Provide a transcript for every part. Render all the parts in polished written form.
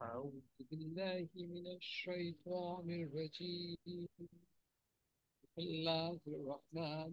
أعوذ بالله من الشيطان الرجيم. بسم الله الرحمن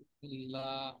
بسم الله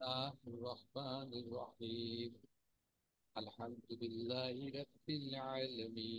الرحمن الرحيم. الحمد لله رب العالمين.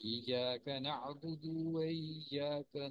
إياك نعبد وإياك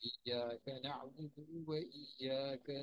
إياك نعبد وإياك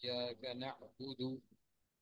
إياك نعبد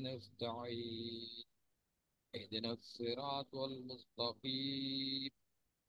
نستعين. اهدنا الصراط المستقيم.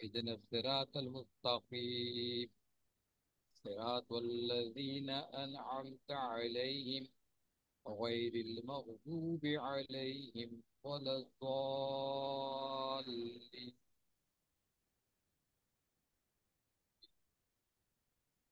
اهدنا الصراط المستقيم. صراط الذين أنعمت عليهم غير المغضوب عليهم ولا الضالين.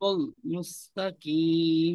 المستقيم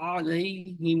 عليهم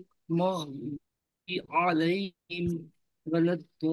المغضوب عليهم ولا الضالين.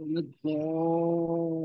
ولا الضالين.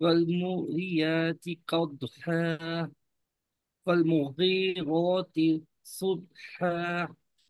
والموريات قدحا والمغيرات صبحا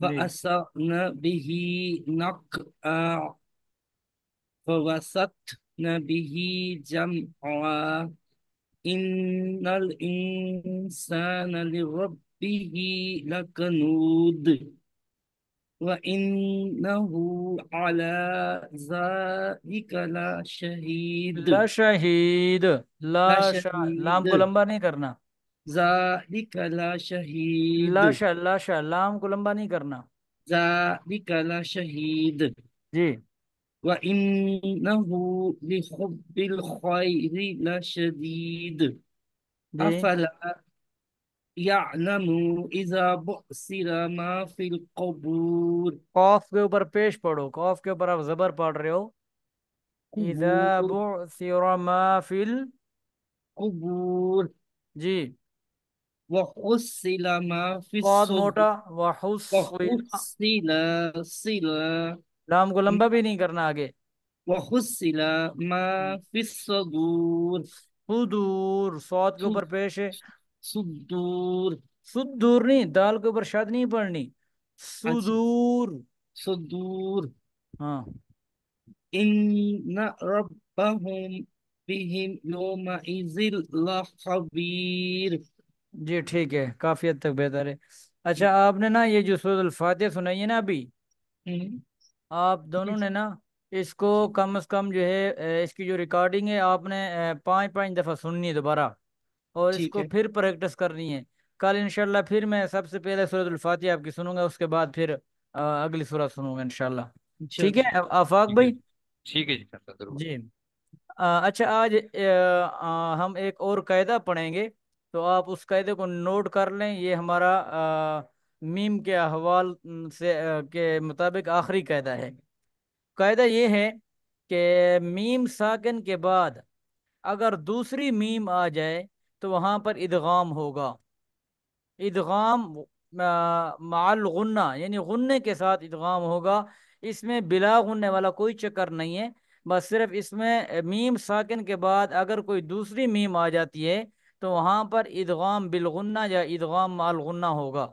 جی فأثرن به نقعا فوسطن به جمعا إن الإنسان لربه لكنود وإنه على ذلك لا لشهيد شہید، لام کو لشهيد لمبا نہیں کرنا، ذلك لشهيد لام کو لمبا نہیں کرنا. ذلك لشهيد جی وإنه لحب الخير لشديد جی. أفلا يعلم إذا بعثر ما في القبور قوف کے اوپر پیش پڑھو، قوف کے اوپر آپ زبر پڑھ رہے ہو. اذا قبور بعثر ما فی قبور جی. وحصل ما في قاد الصدور موٹا، وحصل. وحصل صلا لام کو لمبا بھی نہیں کرنا آگے. وحصل ما في الصدور صدور، صاد کے اوپر پیش ہے. صدور صدور نہیں، دال کے اوپر شاد نہیں پڑھنی، اچھا صدور. صدور ہاں إن ربهم بهم يومئذ لخبير جی ٹھیک ہے، کافی حد تک بہتر ہے. اچھا آپ نے نا یہ جو سورۃ الفاتحہ سنائی ہے نا ابھی، ہم، آپ دونوں نے نا اس کو کم از کم جو ہے اس کی جو ریکارڈنگ ہے آپ نے 5 5 دفعہ سننی ہے دوبارہ، اور اس ٹھیک کو ہے پھر پریکٹس کرنی ہے. کل انشاءاللہ پھر میں سب سے پہلے سورۃ الفاتحہ آپ کی سنوں گا، اس کے بعد پھر اگلی سورۃ سنوں گا انشاءاللہ. ٹھیک چلو ہے آفاق ٹھیک ہے بھائی. ٹھیک ہے جی سر ضرور. جی اچھا آج ہم ایک اور قاعدہ پڑھیں گے، تو آپ اس قاعدے کو نوٹ کر لیں. یہ ہمارا میم کے احوال سے کے مطابق آخری قاعدہ ہے. قاعدہ یہ ہے کہ میم ساکن کے بعد اگر دوسری میم آ جائے تو وہاں پر ادغام ہوگا. ادغام مع الغنہ، یعنی غنے کے ساتھ ادغام ہوگا. اس میں بلا غننے والا کوئی چکر نہیں ہے، بس صرف اس میں میم ساکن کے بعد اگر کوئی دوسری میم آ جاتی ہے تو وہاں پر ادغام بالغنہ یا ادغام مع الغنہ ہوگا.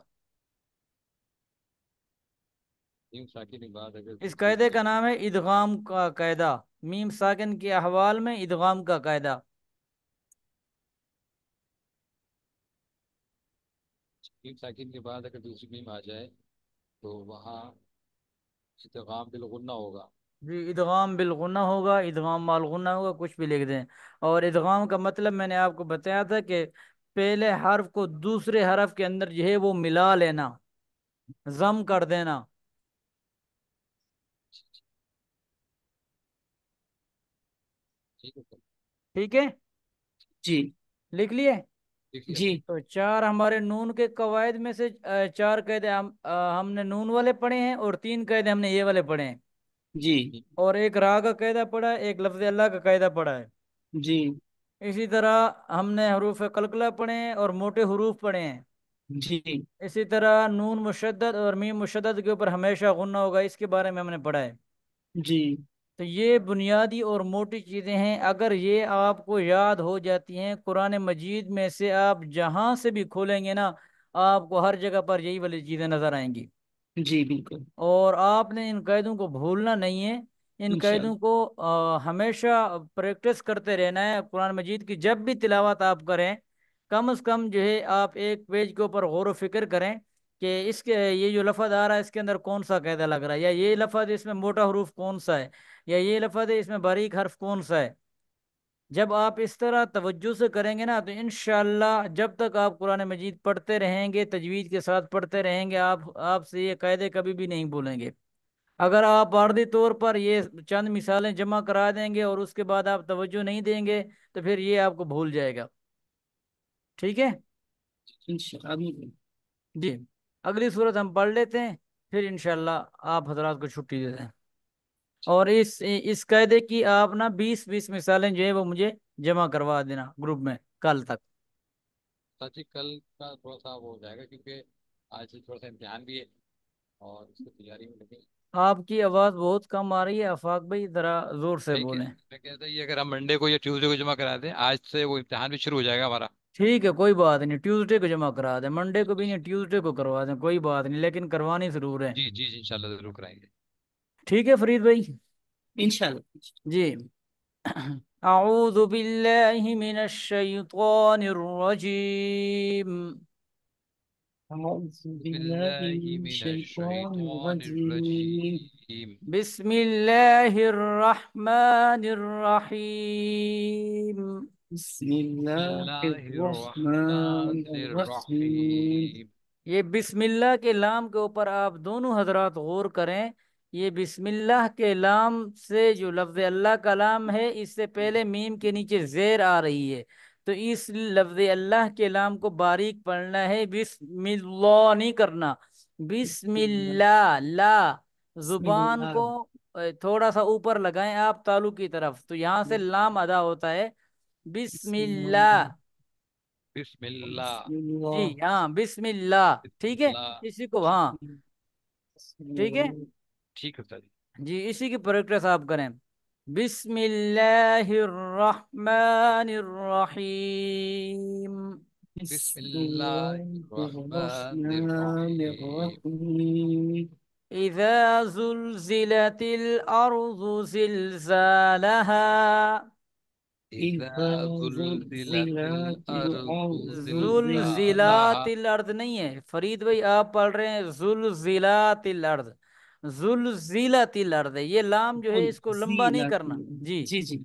نیم ساکن کے بعد اگر اس دوسری قاعدے کا نام ہے ادغام کا قاعدہ، میم ساکن کے احوال میں ادغام کا قاعدہ. نیم ساکن کے بعد اگر دوسری میم آ جائے تو وہاں ادغام بالغنہ ہوگا. جی ادغام بالغنہ ہوگا، ادغام مع الغنہ ہوگا، کچھ بھی لکھ دیں. اور ادغام کا مطلب میں نے آپ کو بتایا تھا کہ پہلے حرف کو دوسرے حرف کے اندر جو ہے وہ ملا لینا، ضم کر دینا. ٹھیک ہے سر. ٹھیک ہے، جی لکھ لیے. لکھ لیا جی سر. تو چار ہمارے نون کے قواعد میں سے چار قاعدے ہم نے نون والے پڑھے ہیں، اور 3 قاعدے ہم نے یہ والے پڑھے ہیں، جی ٹھیک. اور ایک را کا قاعدہ پڑھا ہے، ایک لفظ اللہ کا قاعدہ پڑھا ہے. جی اسی طرح ہم نے حروف قلقلہ پڑھے ہیں اور موٹے حروف پڑھے ہیں. جی اسی طرح نون مشدد اور میم مشدد کے اوپر ہمیشہ غنہ ہوگا، اس کے بارے میں ہم نے پڑھا ہے. جی تو یہ بنیادی اور موٹی چیزیں ہیں، اگر یہ آپ کو یاد ہو جاتی ہیں قرآن مجید میں سے آپ جہاں سے بھی کھولیں گے نا، آپ کو ہر جگہ پر یہی والی چیزیں نظر آئیں گی. جی بالکل اور آپ نے ان قاعدوں کو بھولنا نہیں ہے، ان قاعدوں انشاءاللہ. کو ہمیشہ پریکٹس کرتے رہنا ہے. قرآن مجید کی جب بھی تلاوت آپ کریں، کم از کم جو ہے آپ ایک پیج کے اوپر غور و فکر کریں کہ اس کے یہ جو لفظ آ رہا ہے اس کے اندر کون سا قاعدہ لگ رہا ہے، یا یہ لفظ اس میں موٹا حروف کون سا ہے، یا یہ لفظ ہے اس میں باریک حرف کون سا ہے. جب آپ اس طرح توجہ سے کریں گے نا تو انشاءاللہ جب تک آپ قرآن مجید پڑھتے رہیں گے، تجوید کے ساتھ پڑھتے رہیں گے، آپ سے یہ قاعدے کبھی بھی نہیں بھولیں گے. اگر آپ عارضی طور پر یہ چند مثالیں جمع کرا دیں گے اور اس کے بعد آپ توجہ نہیں دیں گے تو پھر یہ آپ کو بھول جائے گا. ٹھیک ہے انشاءاللہ. جی. اگلی صورت ہم پڑھ لیتے ہیں، پھر انشاءاللہ آپ حضرات کو چھٹی دے دیں. اور اس قاعدے کی آپ نا 20 20 مثالیں جو ہے وہ مجھے جمع کروا دینا گروپ میں کل تک. سچی کل کا تھوڑا سا وہ ہو جائے گا کیونکہ آج سے تھوڑا سا امتحان بھی ہے اور اس کی تیاری میں لگے. آپ کی آواز بہت کم آ رہی ہے آفاق بھائی، ذرا زور سے میں بولیں. کہتا یہ اگر ہم منڈے کو یا ٹیوزڈے کو جمع کرا دیں، آج سے وہ امتحان بھی شروع ہو جائے گا ہمارا. ٹھیک ہے کوئی بات نہیں، ٹیوزڈے کو جمع کرا دیں، منڈے کو بھی نہیں، ٹیوزڈے کو کروا دیں، کوئی بات نہیں، لیکن کروانی ضرور ہے۔ جی جی جی انشاءاللہ ضرور کرائیں گے۔ ٹھیک ہے فرید بھائی؟ انشاءاللہ۔ جی۔ اعوذ باللہ من الشیطان الرجیم، أعوذ بالله باللہ من من الشيطان الشیطان الرجيم. الرجیم۔ بسم اللہ الرحمن الرحیم۔ بسم بسم الله اللہ الرحمن الرحمن الرحيم. الرحیم۔ یہ بسم اللہ کے لام کے اوپر آپ دونوں حضرات غور کریں۔ یہ بسم اللہ کے لام سے جو لفظ اللہ کا لام ہے، اس سے پہلے میم کے نیچے زیر آ رہی ہے، تو اس لفظ اللہ کے لام کو باریک پڑھنا ہے، بسم اللہ نہیں کرنا، بسم بسم الله. اللہ لا، بسم زبان کو الله. تھوڑا سا اوپر لگائیں آپ تالو کی طرف، تو یہاں سے لام ادا ہوتا ہے، بسم بسم اللہ۔ الله. بسم اللہ۔ بسم جی الله. ہاں بسم اللہ، بسم ٹھیک ہے، اللہ۔ اسی کو ہاں بسم ٹھیک ہے، الله. ٹھیک ہے استاد جی۔ جی اسی کی پریکٹس آپ کریں۔ بسم اللہ الرحمن الرحیم، بسم بسم اللہ الله الرحمن الرحمن الرحیم۔ الرحيم. اذا زلزلت الارض زلزالها، اذا إذا زلزلت زلزلت الارض الأرض زلزلات زلزالها۔ الارض نہیں ہے فرید بھائی، آپ پڑھ رہے ہیں زلزلات الارض، زلزلت الارض، یہ لام جو ہے اس کو لمبا نہیں زلزلت. کرنا جی۔ جی جی.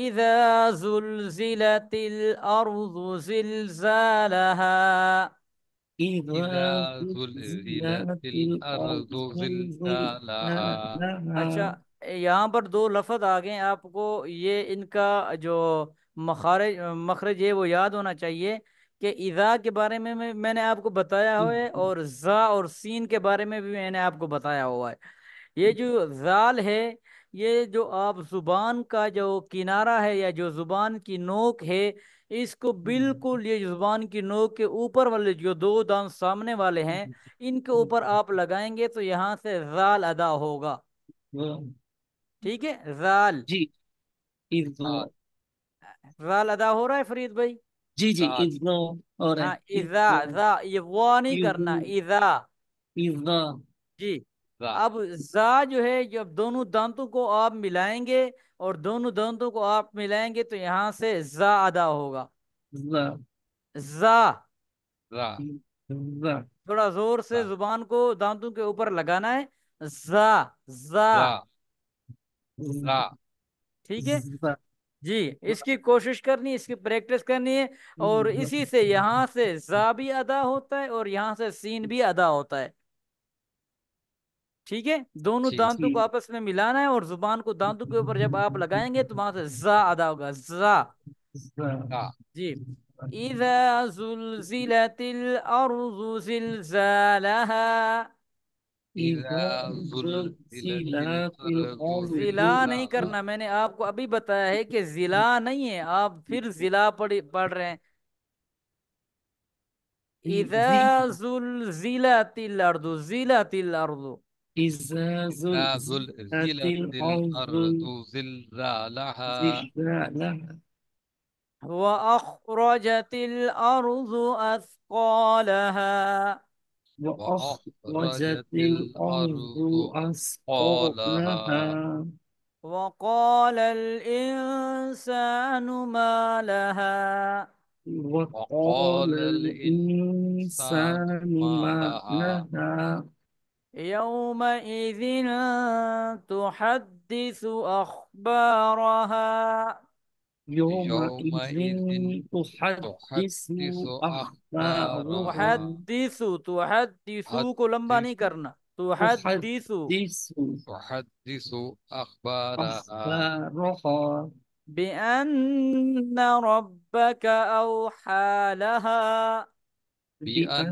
اذا زلزلت الارض زلزالها، إذا اذا زلزلت زلزلت الأرض الارض زلزالها۔ اچھا زلزالها. یہاں پر دو لفظ آ گئے، آپ کو یہ ان کا جو مخرج ہے وہ یاد ہونا چاہیے کہ اذا کے بارے میں میں نے آپ کو بتایا ہوا ہے، اور زا اور سین کے بارے میں بھی میں نے آپ کو بتایا ہوا ہے۔ یہ جو زال ہے، یہ جو آپ زبان کا جو کنارہ ہے یا جو زبان کی نوک ہے، اس کو بالکل یہ زبان کی نوک کے اوپر والے جو دو دانت سامنے والے ہیں، ان کے اوپر آپ لگائیں گے تو یہاں سے زال ادا ہوگا، ٹھیک ہے، زال، جی. آ، إذا. زال ادا ہو رہا ہے فرید بھائی؟ جی جی. آ، إذا. اور ہاں اذا، إذا. ذا یہ وا نہیں کرنا، إذا. اذا، إذا. جی۔ را۔ اب زا جو ہے جب دونوں دانتوں کو آپ ملائیں گے، اور دونوں دانتوں کو آپ ملائیں گے تو یہاں سے زا ادا ہوگا، ذا. زا، را۔ ذا. تھوڑا زور سے را۔ زبان کو دانتوں کے اوپر لگانا ہے، زا، زا، را۔ را۔ ٹھیک ہے ذا. جی۔ اس کی کوشش کرنی ہے، اس کی پریکٹس کرنی ہے، اور اسی سے یہاں سے زا بھی ادا ہوتا ہے اور یہاں سے سین بھی ادا ہوتا ہے، ٹھیک ہے، دونوں ٹھیک ہے دانتوں استاد۔ کو آپس میں ملانا ہے، اور زبان کو دانتوں کے اوپر جب آپ لگائیں گے تو وہاں سے زا ادا ہوگا، زا، را۔ جی۔ اذا زلزلت الارض زلزالها، إذا اذا زلزلت زلزلت الارض ضلع الأرض. نہیں زلزالها۔ کرنا، میں نے آپ کو ابھی بتایا ہے کہ ضلع نہیں ہے، آپ پھر ضلع پڑھ رہے ہیں۔ اذا زلزلت الارض، زلت الارض، إذا اذا زلزلت زلزلت الأرض الارض زلزالها زلزالها. واخرجت الارض اثقالها، وأخرجت واخرجت الأرض الارض اثقالها أثقالها. وقال الانسان ما لها، وقال وقال الانسان الإنسان ما ما لها لها. يومئذ تحدث اخبارها، يومئذ يومئذ تحدث تحدث أخبارها. أخبارها تحدث کو لمبا نہیں تحدث کرنا، تحدث، تحدث تحدث أخبارها أخبارها. بأن ربك أوحى لها، بأن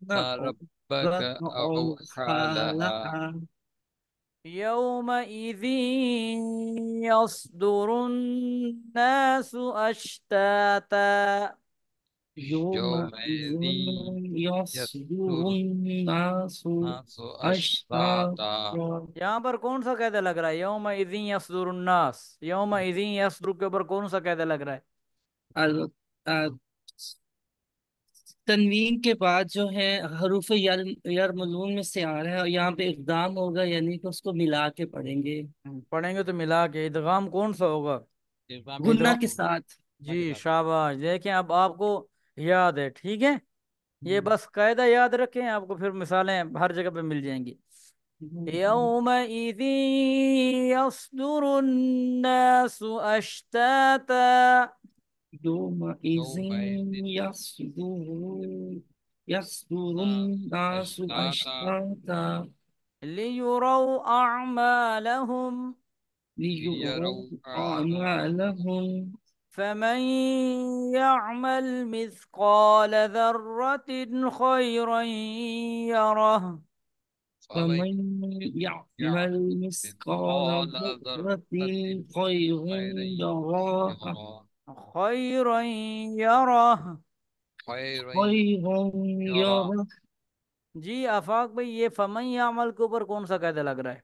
بأن ربك ربك أوحى أوحى لها لها. يومئذ يصدر الناس أشتاتا، يومئذ يومئذ يصدر يصدر الناس الناس أشتاتا أشتاتا. یہاں پر کون سا قاعدہ لگ رہا ہے؟ یومئذ يصدر الناس، یومئذ يصدر کے اوپر کون سا قاعدہ لگ رہا ہے؟ ال- آ، تنوین کے بعد جو ہے حروف یرملون میں سے آ رہا ہے، اور یہاں پہ اقدام ہوگا، یعنی کہ اس کو ملا کے پڑھیں گے پڑھیں گے تو ملا کے ادغام کون سا ہوگا؟ ارفان کے گننا ساتھ کے ادغام، ہوگا، ساتھ۔ گننا کے جی ساتھ ہوگا۔ شاباش، دیکھیں اب آپ کو یاد ہے، ٹھیک ہے، یہ بس قاعدہ یاد رکھیں، آپ کو پھر مثالیں ہر جگہ پہ مل جائیں گی۔ يومئذ يصدر الناس أشتاتا يومئذ يومئذ يصدر الناس أشتاتا أشتاتا ليروا أعمالهم ليروا ليروا أعمالهم. أعمالهم. فمن يعمل مثقال ذرة خيرا يره فمن فمن يعمل يعمل مثقال مثقال ذرة ذرة خير خيرا يراه يرى، خيرا يره خيرا خيرا يرى. يره. جی آفاق بھائی، یہ فمن یعمل کے اوپر کون سا قاعدہ لگ رہا ہے؟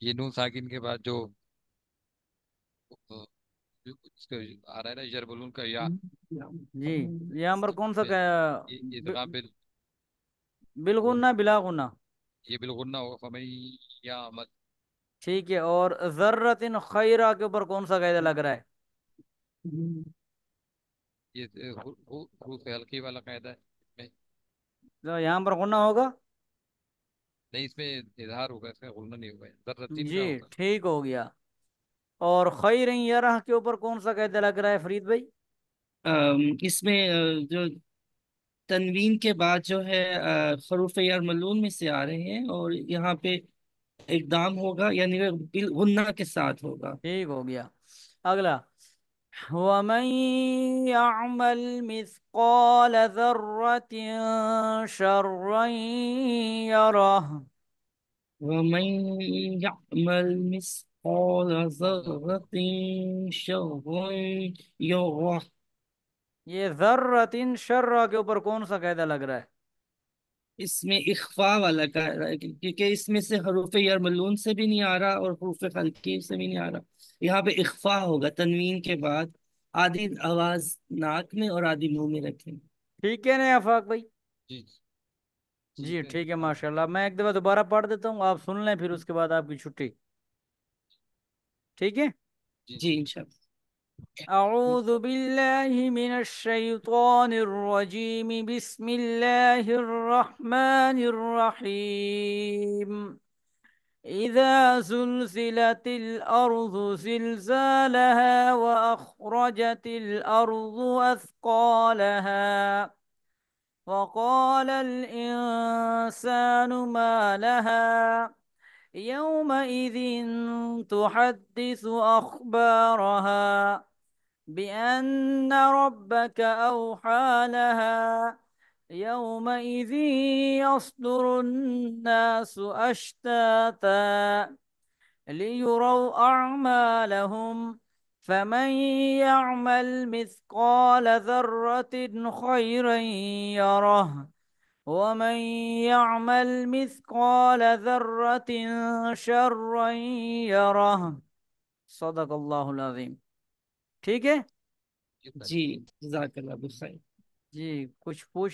یہ نون ساکن کے بعد جو جو اس کا آ رہا ہے نا، یربلون کا یا، جی، یہاں پر کون سا یہ ادغام بالغنہ بلا غنہ؟ یہ بالغنہ ہوگا، فمن يعمل. ٹھیک ہے، اور ذرۃ خیرہ کے اوپر کون سا قاعدہ لگ رہا ہے؟ یہ حروف حلقی والا قاعدہ ہے اس میں، تو یہاں پر غنہ ہوگا؟ نہیں اس میں اظہار ہوگا، اس میں غنہ نہیں ہوگا، ذرتین جی کا ہوگا. ٹھیک ہو گیا۔ اور خیر یرہ کے اوپر کون سا قاعدہ لگ رہا ہے فرید بھائی؟ اس میں جو تنوین کے بعد جو ہے حروف یرملون میں سے آ رہے ہیں، اور یہاں پہ اقدام ہوگا، یعنی غنہ کے ساتھ ہوگا۔ ٹھیک ہو گیا۔ اگلا، وَمَن يَعْمَلْ مِثْقَالَ ذَرَّةٍ شَرًّا يَرَهُ ومن يعمل مثقال ذرة شرا يره. یہ ذرۃ شرہ کے اوپر کون سا قاعدہ لگ رہا ہے؟ اس میں اخفاء والا کا ہے، کیونکہ اس میں سے حروف یرملون سے بھی نہیں آ رہا اور حروف خلقی سے بھی نہیں آ رہا، یہاں پہ اخفاء ہوگا تنوین کے بعد، آدھی آواز ناک میں اور آدھی منہ میں رکھیں۔ ٹھیک ہے نا آفاق بھائی؟ جی جی ٹھیک ہے ٹھیک ہے، انشاءاللہ. ماشاءاللہ، میں ایک دفعہ دوبارہ پڑھ دیتا ہوں، آپ سن لیں، پھر اس کے بعد آپ کی چھٹی، ٹھیک ہے؟ جی جی جی انشاءاللہ۔ أعوذ بالله من الشيطان الرجيم، بسم الله الرحمن الرحيم. إذا زلزلت الأرض زلزالها وأخرجت الأرض أثقالها وقال الإنسان ما لها يومئذ تحدث أخبارها بأن ربك أوحى لها يومئذ يصدر الناس أشتاتا ليروا أعمالهم فمن يعمل مثقال ذرة خيرا يره ومن يعمل مثقال ذرة شرا يره صدق اللہ العظیم۔ ٹھیک ہے؟ جی. جی جزاک اللہ بخیر۔ جی کچھ پوچھ